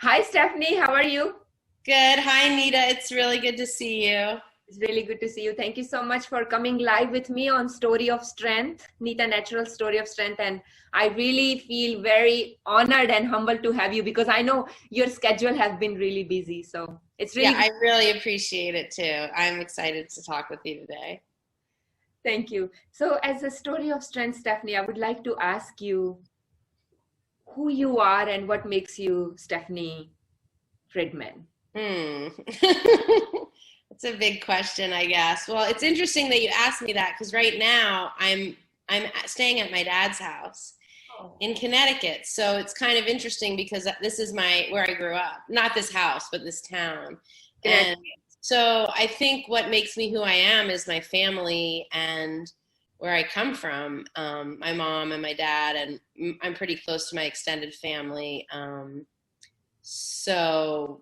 Hi, Stephanie. How are you? Good. Hi, Neeta. It's really good to see you. It's really good to see you. Thank you so much for coming live with me on Story of Strength, Neeta Naturals Story of Strength. And I really feel very honored and humbled to have you because I know your schedule has been really busy. So it's Yeah, really good. I really appreciate it too. I'm excited to talk with you today. Thank you. So, as a story of strength, Stephanie, I would like to ask you who you are and what makes you Stephanie Friedman. Hmm. That's a big question, I guess. Well, it's interesting that you asked me that because right now I'm staying at my dad's house Oh, in Connecticut. So it's kind of interesting because this is my where I grew up. Not this house, but this town. And so I think what makes me who I am is my family and where I come from. My mom and my dad, and I'm pretty close to my extended family. So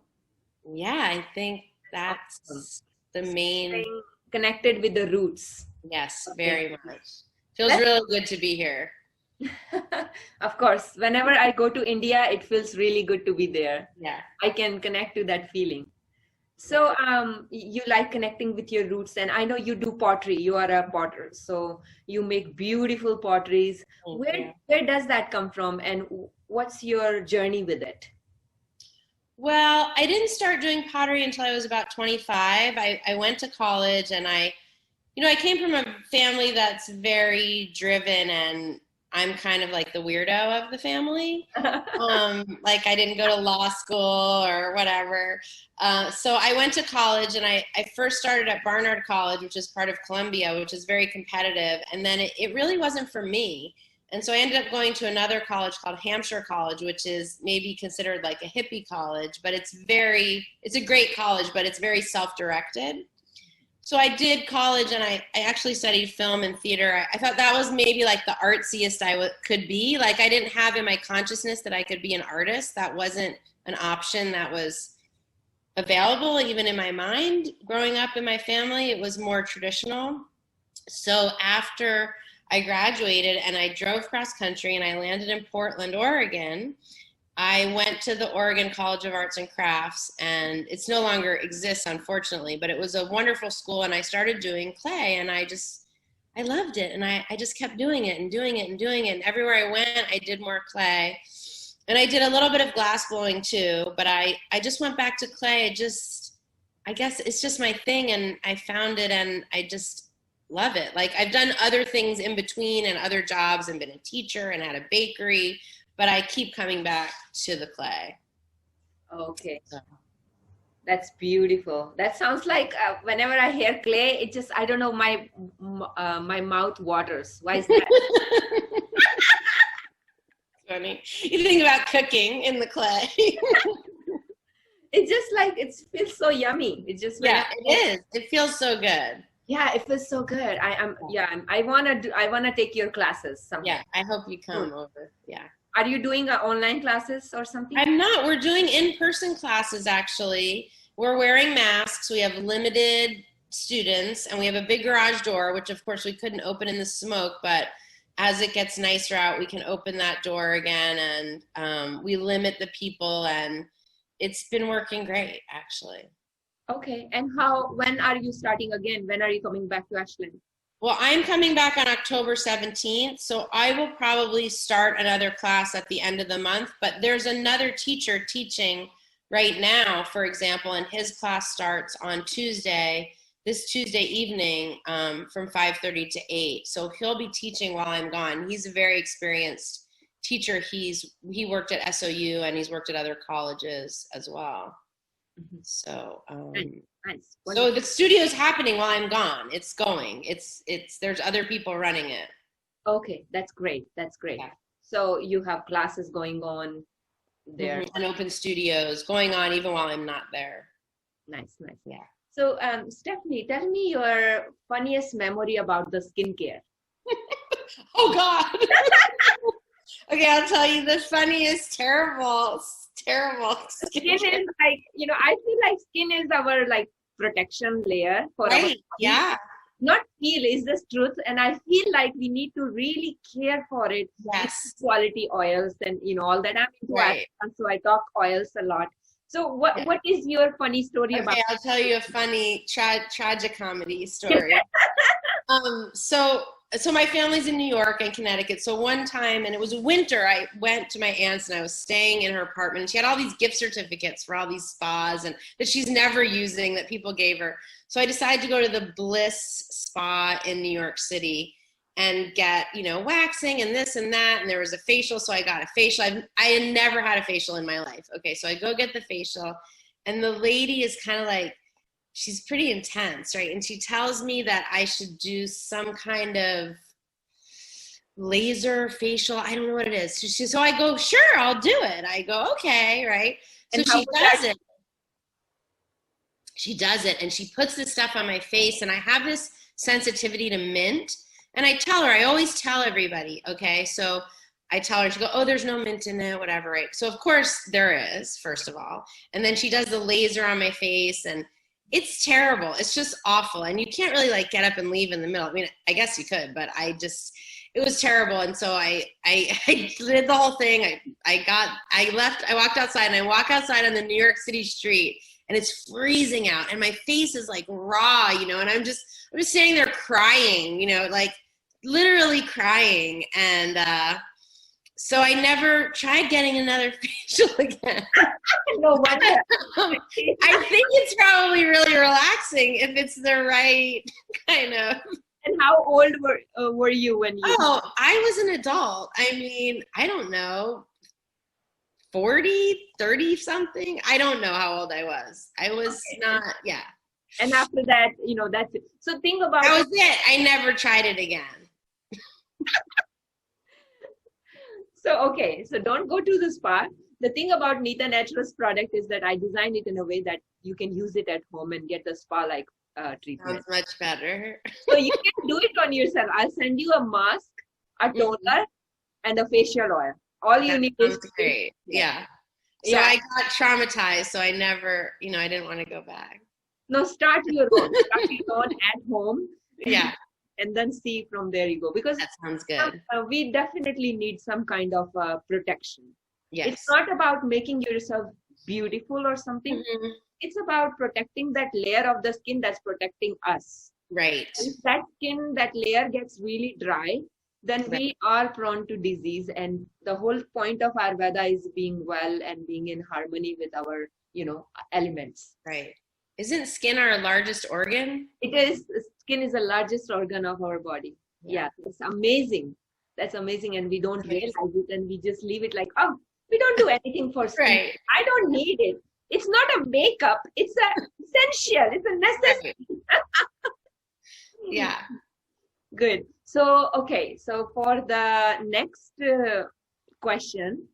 yeah, I think awesome. that's the main. Staying connected with the roots. Yes, Okay. very much. Feels That's really good to be here. of course, whenever I go to India, it feels really good to be there. Yeah, I can connect to that feeling. yeah. So, you like connecting with your roots, and I know you do pottery. You are a potter, so you make beautiful potteries. Thank you. Where does that come from, and what's your journey with it? Well, I didn't start doing pottery until I was about 25. I went to college and I came from a family that's very driven and I'm kind of like the weirdo of the family. Like I didn't go to law school or whatever. So I went to college and I first started at Barnard College, which is part of Columbia, which is very competitive. And then it really wasn't for me. And so I ended up going to another college called Hampshire College, which is maybe considered like a hippie college, but it's a great college, but it's very self-directed. So I did college and I actually studied film and theater. I thought that was maybe like the artsiest could be. Like I didn't have in my consciousness that I could be an artist. That wasn't an option that was available even in my mind. Growing up in my family, it was more traditional. So after I graduated and I drove cross country and I landed in Portland, Oregon, I went to the Oregon College of Arts and Crafts, and it's no longer exists, unfortunately, but it was a wonderful school, and I started doing clay, and I loved it, and I just kept doing it and doing it and doing it, and everywhere I went, I did more clay, and I did a little bit of glass blowing too, but I just went back to clay. I guess it's just my thing, and I found it, and I just love it. Like I've done other things in between and other jobs and been a teacher and had a bakery, but I keep coming back to the clay. Okay. So. That's beautiful. That sounds like whenever I hear clay, it just, I don't know, my mouth waters. Why is that? Funny. You think about cooking in the clay. It's just like it feels so yummy. It just Yeah, it is. It feels so good. yeah, it feels so good. I wanna take your classes sometime. Yeah, I hope you come over. Yeah. Are you doing online classes or something? I'm not. We're doing in-person classes actually. We're wearing masks. We have limited students and we have a big garage door, which of course we couldn't open in the smoke, but as it gets nicer out, we can open that door again and we limit the people and it's been working great actually. Okay. And when are you starting again? When are you coming back to Ashland? Well, I'm coming back on October 17th, so I will probably start another class at the end of the month, but there's another teacher teaching right now, for example, and his class starts on this Tuesday evening from 5:30 to 8. So he'll be teaching while I'm gone. He's a very experienced teacher. He worked at SOU and he's worked at other colleges as well. So Nice. so the studio's happening while I'm gone. It's going. There's other people running it. Okay, that's great. That's great. Yeah. So you have classes going on there. And open studios going on even while I'm not there. Nice, nice. Yeah. So, Stephanie, tell me your funniest memory about the skincare. Oh God. Okay, I'll tell you the funniest, terrible. Skin is like, I feel like skin is our like protection layer for our Right. body. Yeah. not feel, is this truth. And I feel like we need to really care for it. Yes. Quality oils and, all that. I'm into Right. Ayurveda, so I talk oils a lot. So what is your funny story about? Okay, I'll tell you a funny tragicomedy story. So my family's in New York and Connecticut. So one time, and it was winter, I went to my aunt's and I was staying in her apartment. She had all these gift certificates for all these spas and that she's never using that people gave her. So I decided to go to the Bliss Spa in New York City and get, waxing and this and that. And there was a facial, so I got a facial. I had never had a facial in my life. Okay, so I go get the facial, and the lady is kind of like, she's pretty intense, right? And she tells me that I should do some kind of laser facial. I don't know what it is. So I go, sure, I'll do it. I go, okay, right? So she does it. She does it, and she puts this stuff on my face, and I have this sensitivity to mint. And I tell her, I always tell everybody, okay? So I tell her, she goes, oh, there's no mint in it, whatever, right? So of course there is, first of all. And then she does the laser on my face, and it's terrible. It's just awful. And you can't really like get up and leave in the middle. I mean, I guess you could, but it was terrible. And so I did the whole thing. I left, I walked outside, and I walk outside on the New York City street, and it's freezing out, and my face is like raw, and I'm just standing there crying, like literally crying. And so I never tried getting another facial again. No wonder. I think it's probably really relaxing if it's the right kind of. And how old were you when you? Oh, I was an adult. I mean, I don't know, 40, 30 something. I don't know how old I was. I was not, yeah. And after that, that's it. So think about. That was it. I never tried it again. So don't go to the spa. The thing about Neeta Naturals product is that I designed it in a way that you can use it at home and get the spa-like treatment. Sounds much better. So you can do it on yourself. I'll send you a mask, a toner, and a facial oil. All you need is great. Yeah. So I got traumatized, so I never, I didn't want to go back. No, start your own. Start your own at home. Yeah. And then see from there you go. Because that sounds good. We definitely need some kind of protection. Yes. It's not about making yourself beautiful or something. Mm-hmm. It's about protecting that layer of the skin that's protecting us. Right. If that skin, that layer gets really dry, then we are prone to disease. And the whole point of Ayurveda is being well and being in harmony with our, elements. Right. Isn't skin our largest organ? It is. Skin is the largest organ of our body. Yeah, it's amazing. That's amazing. And we don't realize it, and we just leave it like, oh, we don't do anything for skin. Right. I don't need it. It's not a makeup. It's essential. It's a necessity. Yeah. Good. So, so for the next question,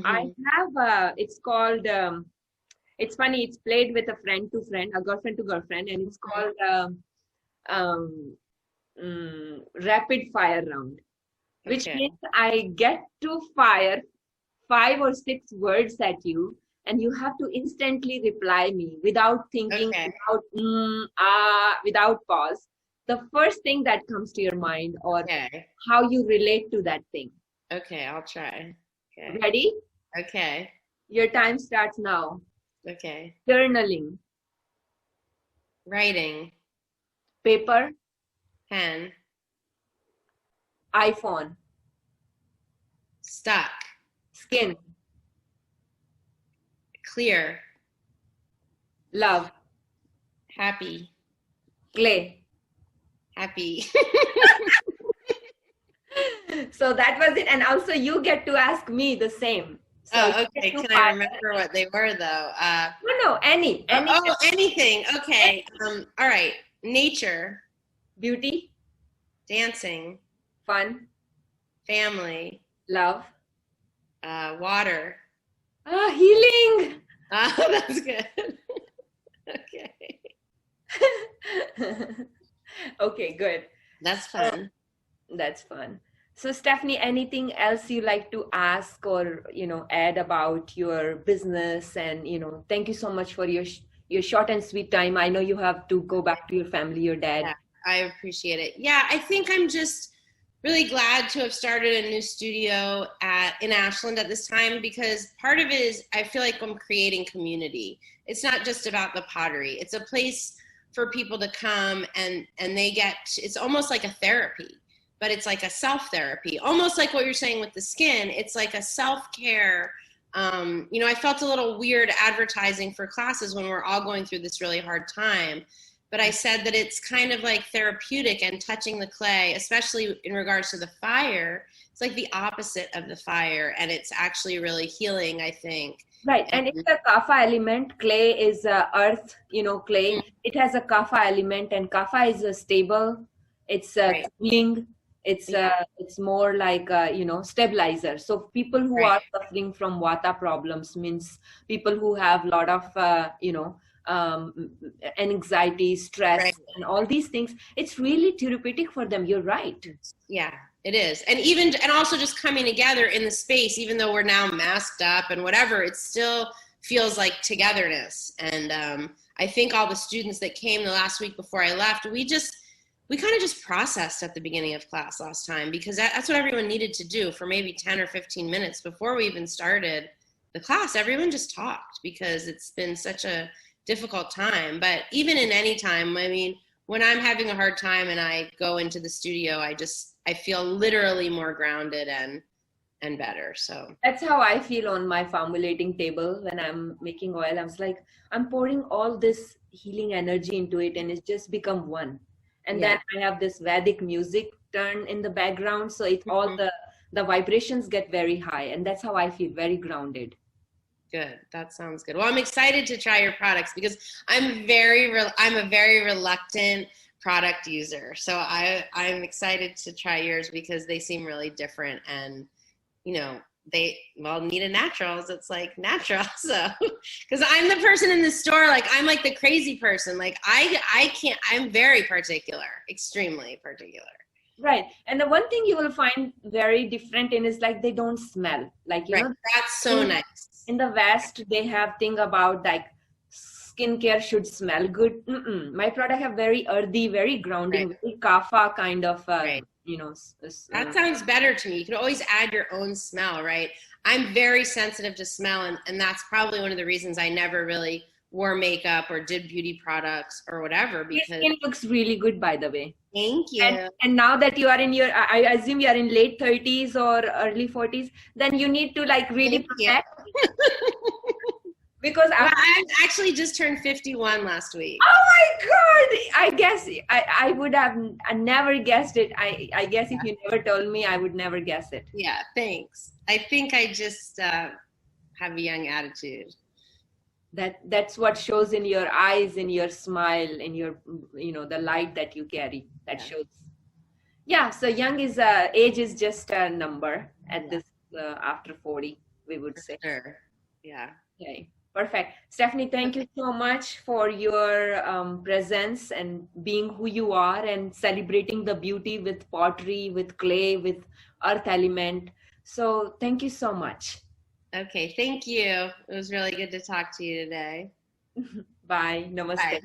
I have, it's called, it's funny, it's played with a friend to friend, a girlfriend to girlfriend, and it's called rapid fire round, which means I get to fire 5 or 6 words at you, and you have to instantly reply me without thinking, without pause. The first thing that comes to your mind, or how you relate to that thing. Okay, I'll try. Okay. Ready? Okay. Your time starts now. Okay. Journaling. Writing. Paper. Pen. iPhone. Stuck. Skin. Clear. Love. Happy. Clay. Happy. So that was it. And also you get to ask me the same. So okay. Can I remember what they were though? No, any. Oh, anything. Okay. All right. Nature. Beauty. Dancing. Fun. Family. Love. Water. Healing. That's good. Okay. Okay, good. That's fun. That's fun. So Stephanie, anything else you like to ask or, add about your business? And, thank you so much for your short and sweet time. I know you have to go back to your family, your dad. Yeah. I appreciate it. Yeah, I think I'm just really glad to have started a new studio in Ashland at this time, because part of it is I feel like I'm creating community. It's not just about the pottery. It's a place for people to come and they get, it's almost like a therapy, but it's like a self-therapy, almost like what you're saying with the skin. It's like a self-care. I felt a little weird advertising for classes when we're all going through this really hard time. But I said that it's kind of like therapeutic, and touching the clay, especially in regards to the fire, it's like the opposite of the fire, and it's actually really healing, I think. Right, and it's a kapha element. Clay is earth, clay. It has a kapha element, and kapha is stable. It's cooling. It's more like stabilizer. So people who are suffering from vata problems, means people who have a lot of anxiety, stress, and all these things, it's really therapeutic for them. You're right. Yeah, it is. And also just coming together in the space, even though we're now masked up and whatever, it still feels like togetherness. And I think all the students that came the last week before I left, we kind of just processed at the beginning of class last time, because that's what everyone needed to do for maybe 10 or 15 minutes before we even started the class. Everyone just talked, because it's been such a difficult time. But even in any time, I mean, when I'm having a hard time and I go into the studio, I feel literally more grounded and better. So that's how I feel on my formulating table when I'm making oil. I was like, I'm pouring all this healing energy into it, and it's just become one. And then I have this Vedic music turn in the background, so it all the vibrations get very high, and that's how I feel very grounded. Good. That sounds good. Well, I'm excited to try your products, because I'm a very reluctant product user. So I'm excited to try yours, because they seem really different, and Neeta Naturals, it's like natural. So, because I'm the person in the store, like I'm like the crazy person. Like I can't. I'm very particular, extremely particular. Right. And the one thing you will find very different in is like they don't smell. Like, that's so nice. In the West, they have thing about like skincare should smell good. My product have very earthy, very grounding, very kapha kind of, that sounds better to me. You can always add your own smell, right? I'm very sensitive to smell, and that's probably one of the reasons I never really wore makeup or did beauty products or whatever, because your skin looks really good, by the way. Thank you. And now that you are in I assume you are in late 30s or early 40s, then you need to like really protect. Because I actually just turned 51 last week. Oh my God! I guess I would have never guessed it. I guess if you never told me, I would never guess it. Yeah, thanks. I think I just have a young attitude. That's what shows in your eyes, in your smile, in your the light that you carry. That shows. Yeah. So young is age is just a number at this after 40, we would say. Sure. Yeah. Okay. Perfect. Stephanie, thank you so much for your presence and being who you are, and celebrating the beauty with pottery, with clay, with earth element. So thank you so much. Okay, thank you. It was really good to talk to you today. Bye. Namaste. Bye.